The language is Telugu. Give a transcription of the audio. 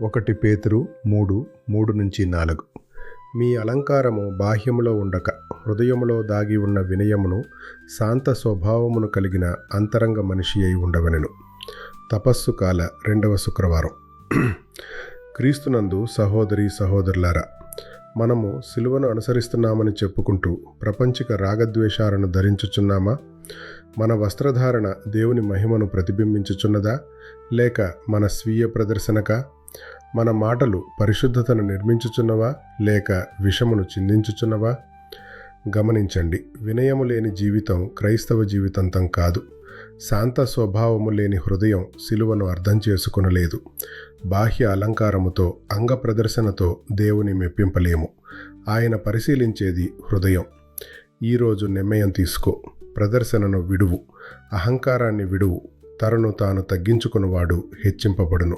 1 పేతురు 3:3-4. మీ అలంకారము బాహ్యములో ఉండక హృదయములో దాగి ఉన్న వినయమును శాంత స్వభావమును కలిగిన అంతరంగ మనిషి అయి ఉండవనెను. తపస్సు కాల 2వ శుక్రవారం. క్రీస్తునందు సహోదరి సహోదరులారా, మనము సిలువను అనుసరిస్తున్నామని చెప్పుకుంటూ ప్రపంచిక రాగద్వేషాలను ధరించుచున్నామా? మన వస్త్రధారణ దేవుని మహిమను ప్రతిబింబించుచున్నదా, లేక మన స్వీయ ప్రదర్శనక? మన మాటలు పరిశుద్ధతను నిర్మించుచున్నవా, లేక విషమును చిందించుచున్నవా? గమనించండి, వినయము లేని జీవితం క్రైస్తవ జీవితంతం కాదు. శాంత స్వభావము లేని హృదయం సిలువను అర్థం చేసుకొనలేదు. బాహ్య అలంకారముతో, అంగ ప్రదర్శనతో దేవుని మెప్పింపలేము. ఆయన పరిశీలించేది హృదయం. ఈరోజు నిర్ణయం తీసుకో. ప్రదర్శనను విడువు, అహంకారాన్ని విడువు. తనను తాను తగ్గించుకున్నవాడు హెచ్చింపబడును.